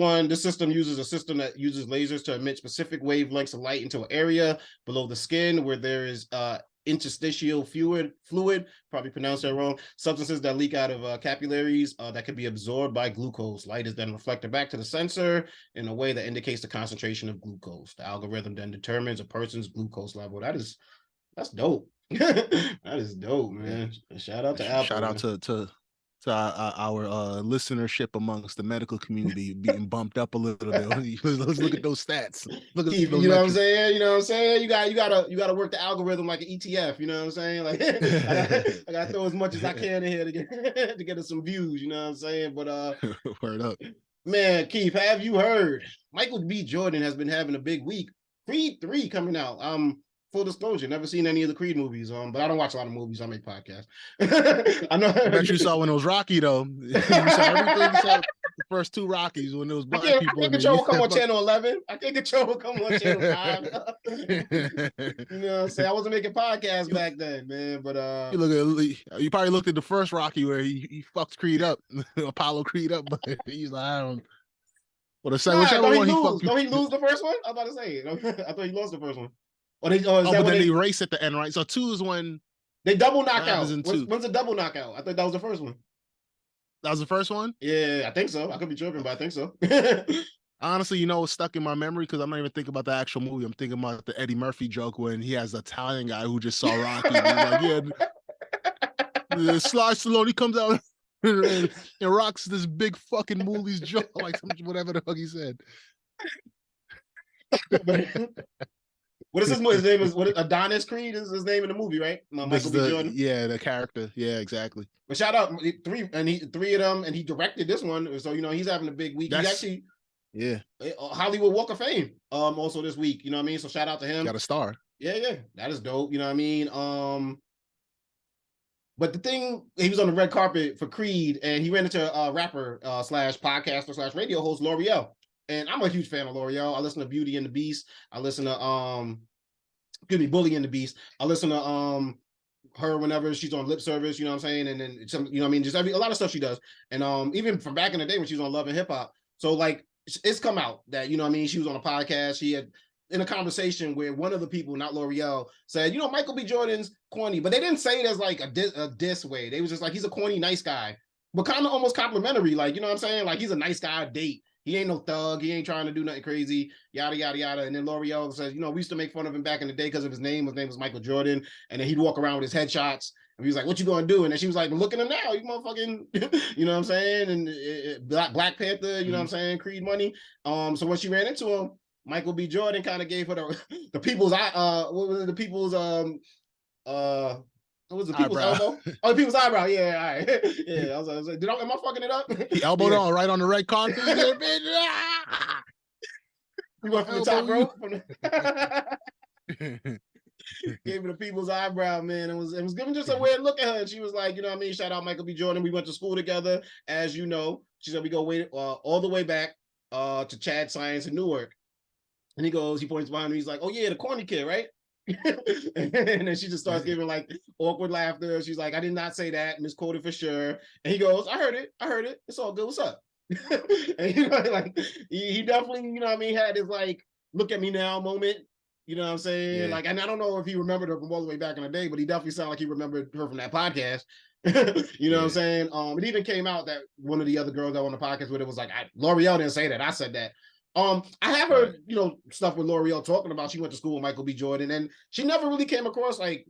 system uses a system that uses lasers to emit specific wavelengths of light into an area below the skin where there is interstitial fluid, probably pronounced that wrong, substances that leak out of capillaries that can be absorbed by glucose. Light is then reflected back to the sensor in a way that indicates the concentration of glucose. The algorithm then determines a person's glucose level. That's dope. That is dope, man. Shout out to Apple. Shout out to our listenership amongst the medical community being bumped up a little bit. Let's look at those stats. Look at Keith, those you know what I'm saying? You know what I'm saying? You gotta work the algorithm like an ETF. You know what I'm saying? Like I gotta throw as much as I can in here to get us some views. You know what I'm saying? But word up, man. Keith, have you heard? Michael B. Jordan has been having a big week. Creed 3 coming out. Full disclosure, never seen any of the Creed movies, but I don't watch a lot of movies. I make podcasts. I know. I bet you saw when it was Rocky though. You saw everything. You saw the first 2 Rockies when there was black people. I think the show will come on channel 11. I think the show will come on channel 5. You know what I'm saying? I wasn't making podcasts back then, man. But you probably looked at the first Rocky where he fucked Creed up, Apollo Creed up, but he's like, I don't. Well, whichever one he fucked. Don't he lose the first one? I was about to say it. I thought he lost the first one. But then they race at the end, right? So 2 is when they double knockout. When's a double knockout? I thought that was the first one. That was the first one? Yeah, I think so. I could be tripping, but I think so. Honestly, it's stuck in my memory because I'm not even thinking about the actual movie. I'm thinking about the Eddie Murphy joke when he has the Italian guy who just saw Rocky. And he's like, yeah, Sly Stallone, he comes out. and rocks this big fucking Mooley's jaw, like whatever the fuck he said. What is his name? Is what Adonis Creed is his name in the movie, right? Michael B. Jordan. Yeah, the character. Yeah, exactly. But shout out three of them, and he directed this one, so he's having a big week. He's actually Hollywood Walk of Fame also this week. You know what I mean? So shout out to him. Got a star. Yeah, that is dope. You know what I mean? But the thing, he was on the red carpet for Creed, and he ran into a rapper slash podcaster slash radio host L'Oreal. And I'm a huge fan of L'Oreal. I listen to Beauty and the Beast. I listen to Bully and the Beast. I listen to her whenever she's on Lip Service, you know what I'm saying? And then some, you know what I mean, just a lot of stuff she does. And even from back in the day when she was on Love and Hip Hop. So like it's come out that, you know what I mean, she was on a podcast. She had in a conversation where one of the people, not L'Oreal, said, Michael B. Jordan's corny, but they didn't say it as like a diss way. They was just like, he's a corny, nice guy, but kind of almost complimentary. Like, you know what I'm saying? Like, he's a nice guy to date. He ain't no thug. He ain't trying to do nothing crazy, yada, yada, yada. And then L'Oreal says, we used to make fun of him back in the day because of his name. His name was Michael Jordan. And then he'd walk around with his headshots. And he was like, what you going to do? And then she was like, look at him now. You motherfucking, you know what I'm saying? And Black Panther, you know what I'm saying? Creed money. So when she ran into him, Michael B. Jordan kind of gave her the people's what was it? The people's what was the people's elbow? Oh, the people's eyebrow. Yeah, all right. Yeah, I was like, am I fucking it up? He elbowed on right on the red carpet. You went from the top rope. Gave me the people's eyebrow, man. It was giving just a weird look at her. And she was like, you know what I mean? Shout out Michael B. Jordan. We went to school together, as you know. She said we go all the way back to Chad Science in Newark. And he points behind me. He's like, oh yeah, the corny kid, right? And then she just starts giving like awkward laughter. She's like, I did not say that, misquoted for sure. And he goes, I heard it. It's all good. What's up? And like he definitely, you know what I mean, had his like look at me now moment. You know what I'm saying? Yeah. Like, and I don't know if he remembered her from all the way back in the day, but he definitely sounded like he remembered her from that podcast. You know what I'm saying? It even came out that one of the other girls that were on the podcast with it was like, L'Oreal didn't say that. I said that. I have heard, stuff with L'Oreal talking about she went to school with Michael B. Jordan, and she never really came across like,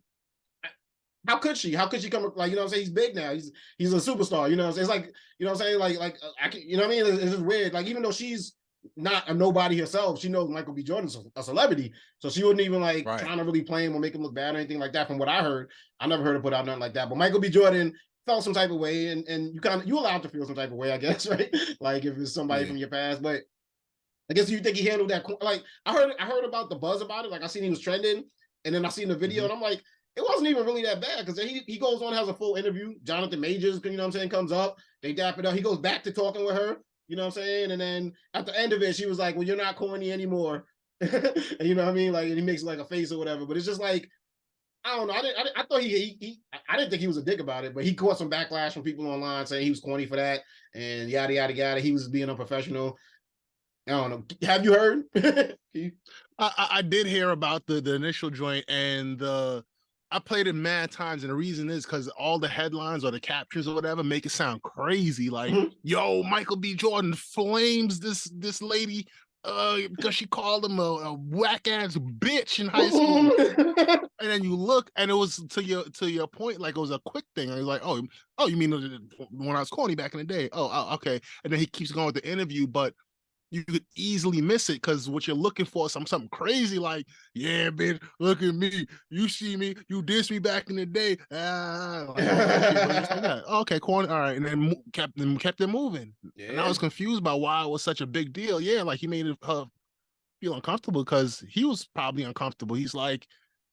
how could she come, like, you know what I'm saying? He's big now. He's a superstar, you know what I'm saying? It's like, you know what I'm saying? Like I can, you know what I mean? It's just weird. Like, even though she's not a nobody herself, she knows Michael B. Jordan's a celebrity. So she wouldn't even like trying to really play him or make him look bad or anything like that. From what I heard, I never heard her put out nothing like that. But Michael B. Jordan felt some type of way, and you allowed to feel some type of way, I guess, right? Like if it's somebody from your past, but I guess you think he handled that, like I heard about the buzz about it. Like I seen he was trending, and then I seen the video, and I'm like, it wasn't even really that bad, because he goes on, has a full interview. Jonathan Majors, you know what I'm saying, comes up, they dap it up. He goes back to talking with her, you know what I'm saying, and then at the end of it, she was like, well, you're not corny anymore. And you know what I mean, like, and he makes like a face or whatever. But it's just like, I don't know. I thought I didn't think he was a dick about it, but he caught some backlash from people online saying he was corny for that and yada yada yada. He was being unprofessional. I don't know. Have you heard? I did hear about the initial joint, and I played it mad times, and the reason is because all the headlines or the captions or whatever make it sound crazy. Like, yo, Michael B. Jordan flames this lady because she called him a whack ass bitch in high school. And then you look, and it was to your point, like it was a quick thing. I was like, oh, you mean when I was corny back in the day? Oh, okay. And then he keeps going with the interview, but you could easily miss it because what you're looking for is something crazy like, yeah, bitch, look at me. You see me. You dissed me back in the day. Okay, corny. All right. And then kept it moving. Yeah. And I was confused about why it was such a big deal. Yeah, like he made it feel uncomfortable because he was probably uncomfortable. He's like,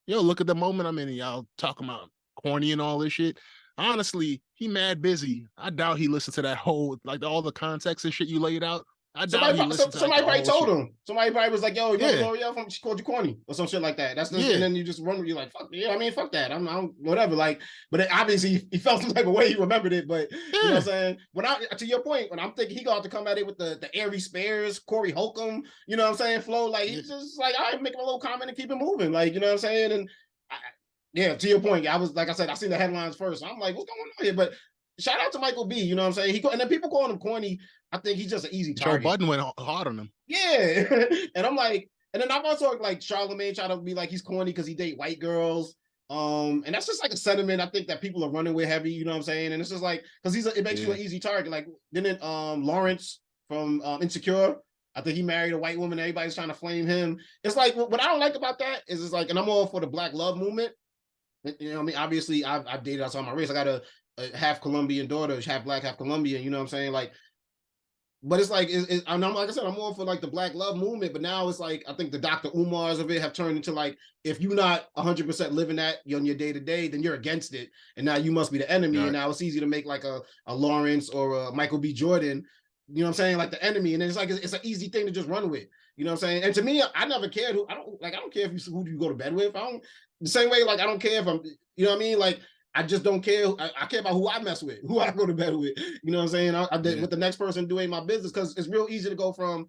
yo, look at the moment I'm in, and y'all talking about corny and all this shit. Honestly, he mad busy. I doubt he listened to that whole, like all the context and shit you laid out. Somebody probably told him. Somebody probably was like, "Yo, you know L'Oreal? She called you corny or some shit like that." That's and then you just run. You're like, "Fuck yeah!" I mean, fuck that. I'm whatever. Like, but obviously he felt some type of way. He remembered it, but you know what I'm saying. To your point, when I'm thinking he got to come at it with the Airy Spears, Corey Holcomb, you know what I'm saying, flow. Like he's just like, I make a little comment and keep it moving. Like, you know what I'm saying. And to your point, I was like I said, I seen the headlines first. So I'm like, what's going on here? But shout out to Michael B. You know what I'm saying. And then people calling him corny. I think he's just an easy target. Joe Budden went hard on him. Yeah. And I'm like, and then I've also like Charlamagne try to be like he's corny because he date white girls. And that's just like a sentiment I think that people are running with heavy, you know what I'm saying? And it's just like, because it makes you an easy target. Like, didn't Lawrence from Insecure, I think he married a white woman, everybody's trying to flame him. It's like, what I don't like about that is it's like, and I'm all for the Black love movement. You know what I mean? Obviously, I've dated outside my race. I got a half Colombian daughter, half Black, half Colombian, you know what I'm saying? Like, but it's like, I'm like I said, I'm more for like the Black love movement, but now it's like, I think the Dr. Umars of it have turned into like, if you're not 100% living that on your day-to-day, then you're against it. And now you must be the enemy. Right. And now it's easy to make like a Lawrence or a Michael B. Jordan, you know what I'm saying? Like the enemy. And then it's like, it's an easy thing to just run with, you know what I'm saying? And to me, I never cared I don't care if who you go to bed with. The same way, like, I don't care if I'm, you know what I mean? Like, I just don't care. I care about who I mess with, who I go to bed with. You know what I'm saying? What the next person do ain't my business, because it's real easy to go from,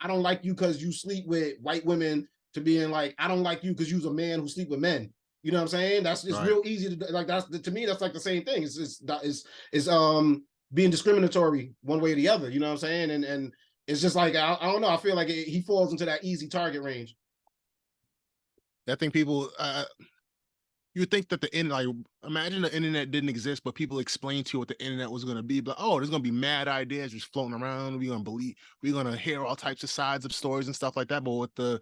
I don't like you because you sleep with white women, to being like, I don't like you because you're a man who sleep with men. You know what I'm saying? It's real easy to, like, to me, that's like the same thing. It's being discriminatory one way or the other. You know what I'm saying? And it's just like, I don't know. I feel like he falls into that easy target range. I think people, you would think that imagine the internet didn't exist, but people explained to you what the internet was going to be. But, oh, there's going to be mad ideas just floating around. We're going to hear all types of sides of stories and stuff like that. But what the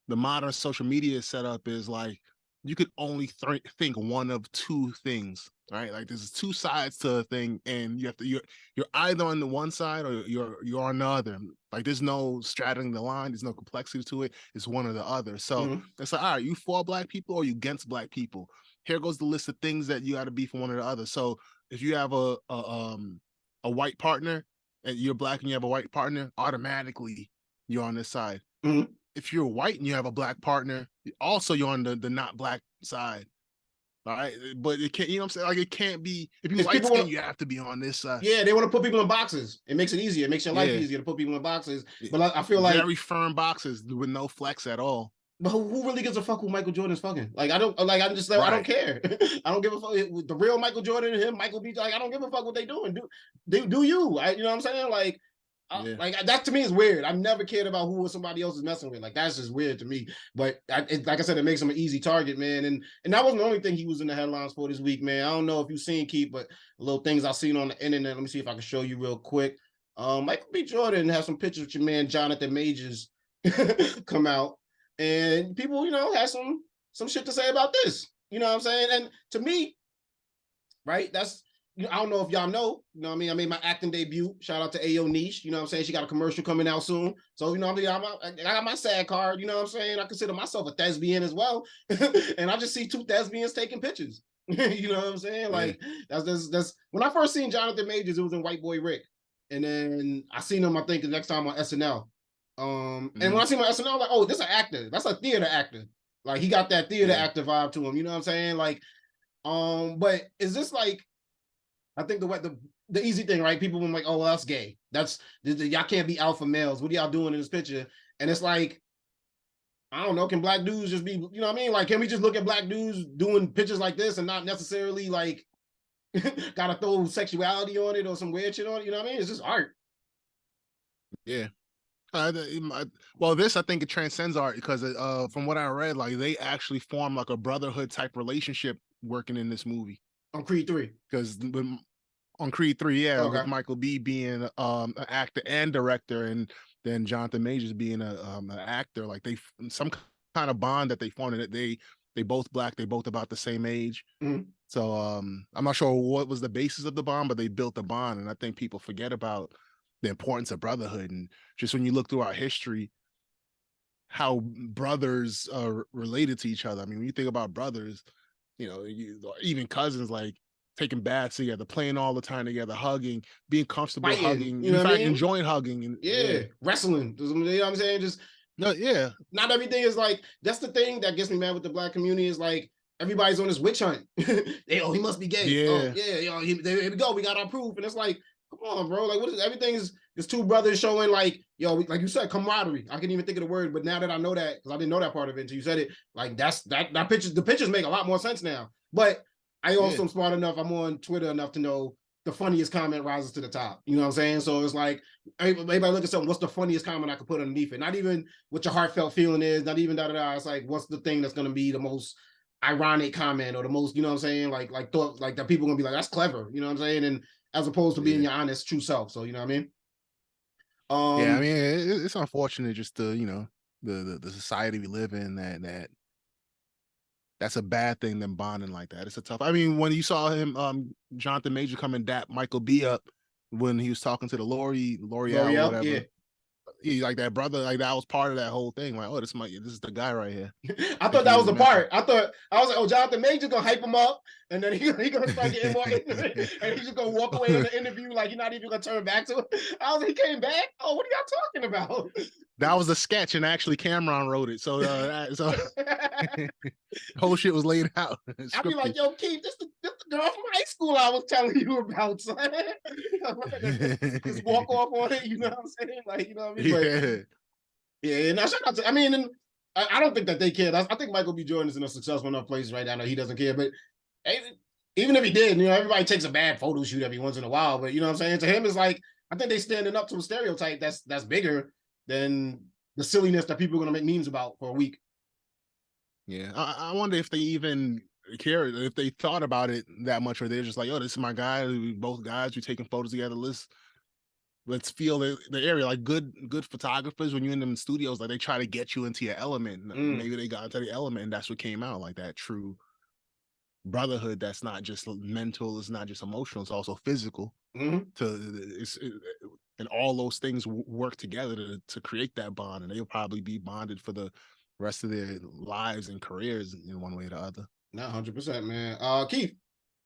modern social media setup is, like, you could only think one of two things, right? Like, there's two sides to a thing, and you're either on the one side or you're on the other. Like, there's no straddling the line, there's no complexity to it. It's one or the other. So it's like, all right, you for Black people or you against Black people? Here goes the list of things that you got to be for one or the other. So if you have a white partner and you're Black and you have a white partner, automatically you're on this side. If you're white and you have a Black partner, also you're on the not Black side. All right. But it can't, you know what I'm saying? Like, it can't be, if you're white skin, you have to be on this side. Yeah, they want to put people in boxes. It makes it easier. It makes your life easier to put people in boxes. But I feel like very firm boxes with no flex at all. But who really gives a fuck who Michael Jordan's fucking? Like, I don't care. I don't give a fuck. The real Michael Jordan and him, Michael B. Like, I don't give a fuck what they doing. Do you? You know what I'm saying? Like, like, that to me is weird. I've never cared about who somebody else is messing with. Like, that's just weird to me. But like I said, it makes him an easy target, man. And that wasn't the only thing he was in the headlines for this week, man. I don't know if you've seen, Keith, but little things I've seen on the internet. Let me see if I can show you real quick. Michael B. Jordan has some pictures with your man Jonathan Majors come out, and people, had some shit to say about this. You know what I'm saying? And to me, right, that's, I don't know if y'all know, you know what I mean? I made my acting debut. Shout out to Ayo Niche. You know what I'm saying? She got a commercial coming out soon. So, I got my SAG card. You know what I'm saying? I consider myself a thespian as well. And I just see two thespians taking pictures. You know what I'm saying? Like, that's when I first seen Jonathan Majors, it was in White Boy Rick. And then I seen him, I think, the next time on SNL. And when I seen him on SNL, I'm like, oh, this is an actor. That's a theater actor. Like, he got that theater actor vibe to him. You know what I'm saying? Like, but is this like, I think the easy thing, right? People were like, oh, well, that's gay. Y'all can't be alpha males. What are y'all doing in this picture? And it's like, I don't know, can Black dudes just be, you know what I mean? Like, can we just look at Black dudes doing pictures like this and not necessarily, like, gotta throw sexuality on it or some weird shit on it? You know what I mean? It's just art. Yeah. Well, this, I think it transcends art, because from what I read, like, they actually form like a brotherhood type relationship working in this movie. On Creed 3. Because on Creed 3, with Michael B. being an actor and director, and then Jonathan Majors being an actor, like, they some kind of bond that they formed. That they both Black, they both about the same age. So I'm not sure what was the basis of the bond, but they built a bond, and I think people forget about the importance of brotherhood. And just when you look through our history, how brothers are related to each other. I mean, when you think about brothers, even cousins, like, taking baths together, playing all the time together, hugging, being comfortable, fighting, hugging, in fact, enjoying hugging, and wrestling. You know what I'm saying? Just not everything is like, that's the thing that gets me mad with the Black community, is like, everybody's on this witch hunt. He must be gay. Here we go, we got our proof. And it's like, come on, bro. Like, what is everything is two brothers showing, like, like you said, camaraderie. I can't even think of the word, but now that I know that, because I didn't know that part of it until you said it, like, that pictures, the pictures make a lot more sense now. But I also am smart enough, I'm on Twitter enough to know the funniest comment rises to the top. You know what I'm saying? So it's like, everybody look at something, what's the funniest comment I could put underneath it? Not even what your heartfelt feeling is, not even da-da-da. It's like, what's the thing that's going to be the most ironic comment or the most, you know what I'm saying, like thought, like that people gonna be like, that's clever, you know what I'm saying, and as opposed to being your honest true self. So you know what I mean. Yeah, I mean, it's unfortunate just the, you know, the society we live in that's a bad thing, them bonding like that. It's a tough. I mean, when you saw him, Jonathan Major come and dap Michael B up when he was talking to the L'Oreal or whatever. Yeah. He like that brother, like that was part of that whole thing. Like, oh, this is the guy right here. I thought that was the part. I was like, oh, Jonathan Major gonna hype him up, and then he gonna start getting more into and he's just gonna walk away in the interview like you're not even gonna turn back to it. I was like, he came back. Oh, what are y'all talking about? That was a sketch, and actually Cameron wrote it. So, the whole shit was laid out. I'd be like, yo, Keith, this the girl from high school I was telling you about, son. Just walk off on it, you know what I'm saying? Like, you know what I mean? But, yeah, and shout out to, I mean, and I don't think that they care. I think Michael B. Jordan is in a successful enough place right now that he doesn't care. But even if he did, you know, everybody takes a bad photo shoot every once in a while. But you know what I'm saying? To him, it's like, I think they're standing up to a stereotype that's bigger than the silliness that people are going to make memes about for a week. Yeah, I wonder if they even care, if they thought about it that much, or they're just like, oh, this is my guy. We both guys, we're taking photos together. Let's feel the area. Like good photographers, when you're in them studios, like they try to get you into your element. Maybe they got into the element, and that's what came out, like that true brotherhood that's not just mental, it's not just emotional, it's also physical. And all those things work together to create that bond, and they'll probably be bonded for the rest of their lives and careers in one way or the other. Not 100%, man. Keith,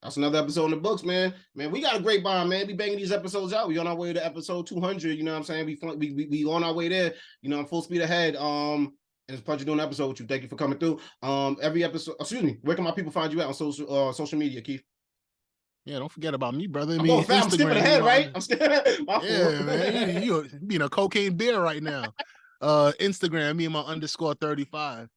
that's another episode in the books, man. Man, we got a great bond, man. We banging these episodes out. We on our way to episode 200. You know what I'm saying? We on our way there. You know, I'm full speed ahead. And it's a pleasure doing an episode with you. Thank you for coming through. Every episode. Excuse me. Where can my people find you at on social media, Keith? Yeah, don't forget about me, brother. I'm skipping ahead, right? I'm skipping. Yeah, man. You being a cocaine bear right now. Instagram, me and my _35.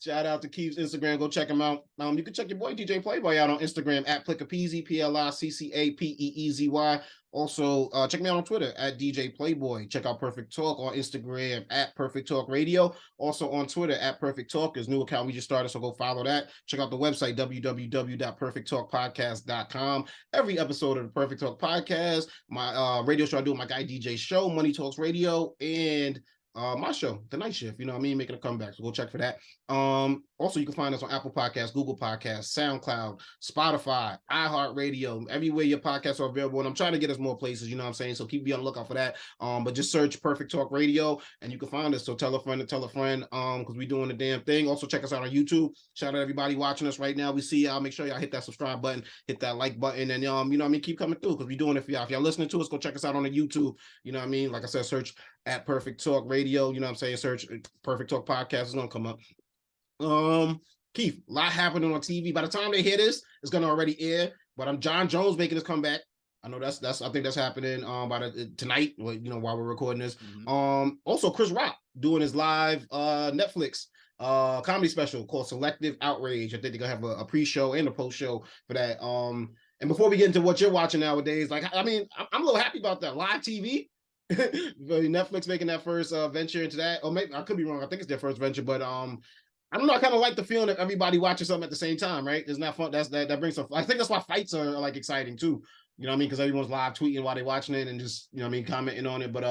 Shout out to Keith's Instagram. Go check him out. You can check your boy DJ Playboy out on Instagram at PLICCAPEEZY, PLICCAPEEZY. Also, check me out on Twitter at DJ Playboy. Check out Perfect Talk on Instagram at Perfect Talk Radio. Also on Twitter at Perfect Talk. There's a new account we just started, so go follow that. Check out the website, www.perfecttalkpodcast.com. Every episode of the Perfect Talk Podcast, my radio show I do with my guy DJ Show, Money Talks Radio, and my show, The Night Shift, you know what I mean, making a comeback, so go check for that. Also, you can find us on Apple Podcasts, Google Podcasts, SoundCloud, Spotify, iHeartRadio, everywhere your podcasts are available, and I'm trying to get us more places, you know what I'm saying, so be on the lookout for that. But just search Perfect Talk Radio, and you can find us, so tell a friend, because we're doing the damn thing. Also, check us out on YouTube. Shout out everybody watching us right now. We see y'all. Make sure y'all hit that subscribe button, hit that like button, and you know what I mean, keep coming through, because we're doing it for y'all. If y'all listening to us, go check us out on the YouTube, you know what I mean. Like I said, search at Perfect Talk Radio, you know what I'm saying, search Perfect Talk Podcast, is gonna come up. Keith, a lot happening on TV. By the time they hear this, it's gonna already air. But John Jones making his comeback. I know that's I think that's happening tonight, you know, while we're recording this. Also Chris Rock doing his live Netflix comedy special called Selective, Outrage. I think they're gonna have a pre-show and a post-show for that. And before we get into what you're watching nowadays, like, I mean, I'm a little happy about that live TV. Netflix making that first venture into that, or maybe I could be wrong. I think it's their first venture, but I don't know. I kind of like the feeling of everybody watching something at the same time, right? Isn't that fun? That brings some. I think that's why fights are like exciting too. You know what I mean? Because everyone's live tweeting while they're watching it and just, you know what I mean, commenting on it. But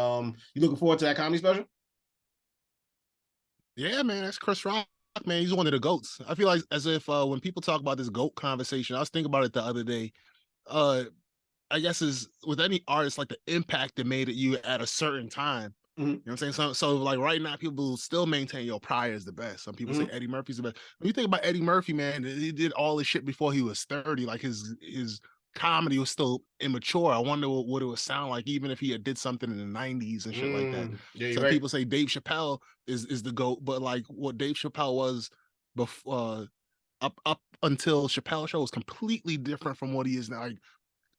you looking forward to that comedy special? Yeah, man, that's Chris Rock, man. He's one of the GOATs. I feel like as if when people talk about this GOAT conversation, I was thinking about it the other day. I guess is with any artist, like the impact it made at you at a certain time. You know what I'm saying? So like right now, people still maintain Pryor is the best. Some people say Eddie Murphy's the best. When you think about Eddie Murphy, man, he did all this shit before he was 30. Like his comedy was still immature. I wonder what it would sound like even if he had did something in the 90s and shit like that. Yeah, so right. People say Dave Chappelle is the GOAT, but like what Dave Chappelle was before, up until Chappelle Show was completely different from what he is now. Like,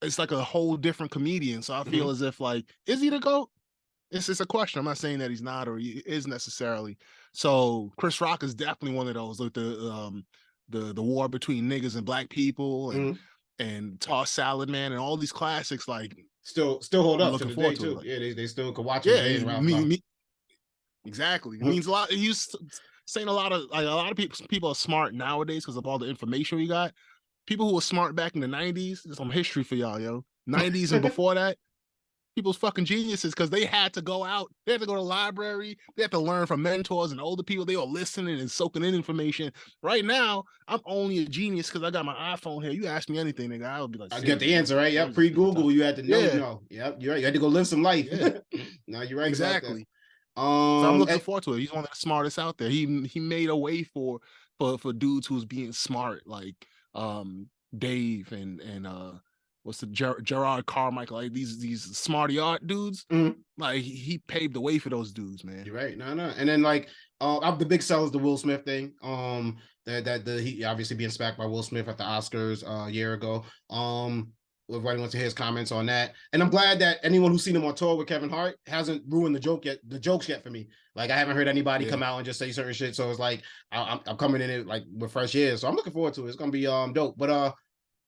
it's like a whole different comedian. So I feel as if like, is he the GOAT? It's just a question. I'm not saying that he's not or he is necessarily. So Chris Rock is definitely one of those, like the war between niggas and black people and Toss Salad Man and all these classics, like still hold up to the day too. Like, yeah, they still could watch it. Yeah, exactly. It means a lot. It used saying a lot of people are smart nowadays because of all the information we got. People who were smart back in the 90s, there's some history for y'all, yo. 90s and before that, people's fucking geniuses because they had to go out, they had to go to the library, they had to learn from mentors and older people. They were listening and soaking in information. Right now, I'm only a genius because I got my iPhone here. You ask me anything, nigga, I would be like, I get the answer, right? Yep, pre-Google, you had to know. No, yep, you're right. You had to go live some life. Yeah. No, you're right. Exactly. So I'm looking forward to it. He's one of the smartest out there. He made a way for dudes who's being smart, like Dave and what's the Gerard Carmichael, like these smarty art dudes. Like he paved the way for those dudes, man. You're right. No. And then like the big sell is the Will Smith thing. He obviously being spacked by Will Smith at the Oscars a year ago. Everybody wants to hear his comments on that. And I'm glad that anyone who's seen him on tour with Kevin Hart hasn't ruined the jokes yet for me. Like I haven't heard anybody come out and just say certain shit. So it's like I'm coming in it like with fresh ears. So I'm looking forward to it. It's gonna be dope. But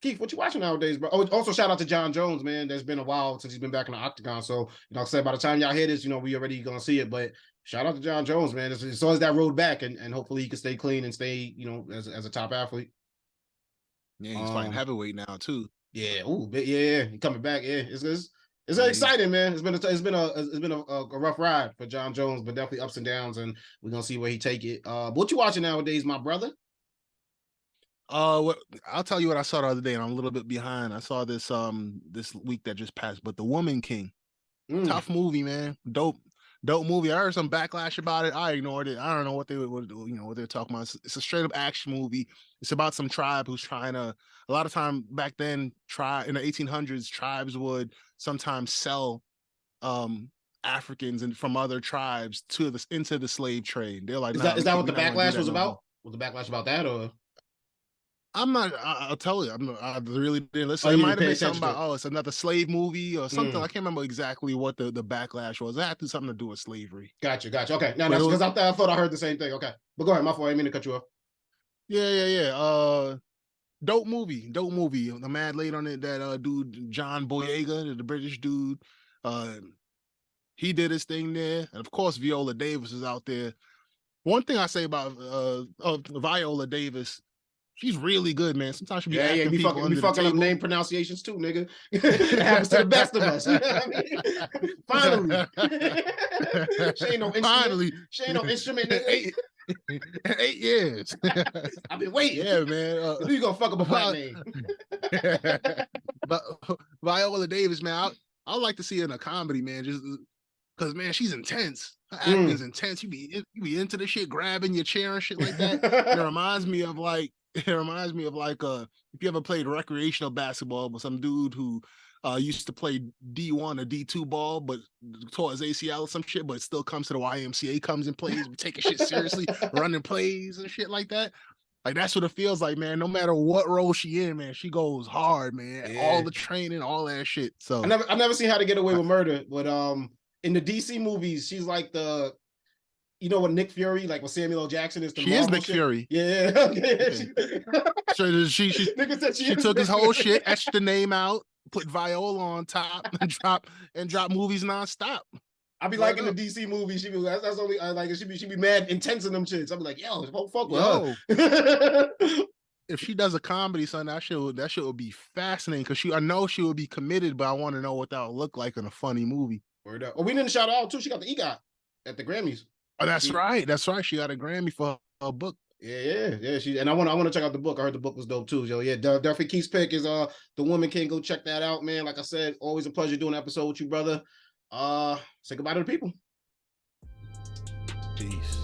Keith, what you watching nowadays, bro? Oh, also shout out to John Jones, man. There's been a while since he's been back in the octagon. So, I said by the time y'all hear this, we already gonna see it. But shout out to John Jones, man. It's always that road back, and hopefully he can stay clean and stay, as a top athlete. Yeah, he's fighting heavyweight now too. Yeah, yeah, he coming back. Yeah, it's exciting, man. It's been a rough ride for John Jones, but definitely ups and downs, and we're gonna see where he take it. But what you watching nowadays, my brother? I'll tell you what I saw the other day, and I'm a little bit behind. I saw this this week that just passed, but The Woman King, tough movie, man. Dope movie. I heard some backlash about it. I ignored it. I don't know what they're talking about. It's a straight up action movie. It's about some tribe who's trying to. A lot of time back then, in the 1800s, tribes would sometimes sell Africans and from other tribes into the slave trade. They're like, is that what the backlash was about? Was the backlash about that or? I'm not. I'll tell you. I really didn't listen. It might have been something about it's another slave movie or something. I can't remember exactly what the backlash was. It had to something to do with slavery. Gotcha. Okay, now that's because I thought I heard the same thing. Okay, but go ahead. My fault. I didn't mean to cut you off. Yeah. Dope movie. The mad late on it. That dude John Boyega, the British dude. He did his thing there, and of course Viola Davis is out there. One thing I say about Viola Davis. She's really good, man. Sometimes she be acting people under the fucking table. Up name pronunciations too, nigga. It happens to the best of us. You know what I mean? Finally, she ain't no instrument. Finally, she ain't no instrument. Nigga. 8 years. I've been waiting. Yeah, man. You gonna fuck up a black name? But Viola Davis, man, I would like to see her in a comedy, man. Just because, man, she's intense. Her acting's intense. You be into the shit, grabbing your chair and shit like that. It reminds me of like if you ever played recreational basketball with some dude who used to play D1 or D2 ball, but tore his ACL or some shit, but still comes to the YMCA, comes and plays, taking shit seriously, running plays and shit like that. Like that's what it feels like, man. No matter what role she in, man, she goes hard, man. Yeah. All the training, all that shit. So I never seen How to Get Away with Murder, but in the DC movies, she's like the. You know what Nick Fury, like what Samuel L. Jackson is? She is Nick Fury. Yeah. Okay. So she took his whole shit, etched the name out, put Viola on top, and drop movies nonstop. I be liking the DC movies. That's only I like. She be mad intense in them shits. I be like, yo, fuck with her. If she does a comedy, son, that shit would be fascinating because I know she would be committed, but I want to know what that would look like in a funny movie. Word up. Oh, we didn't shout her out too. She got the EGOT at the Grammys. Oh, that's right. She got a Grammy for her book. Yeah. And I want to check out the book. I heard the book was dope too. So yeah, definitely Keith's pick is The Woman King. Go check that out, man. Like I said, always a pleasure doing an episode with you, brother. Say goodbye to the people. Peace.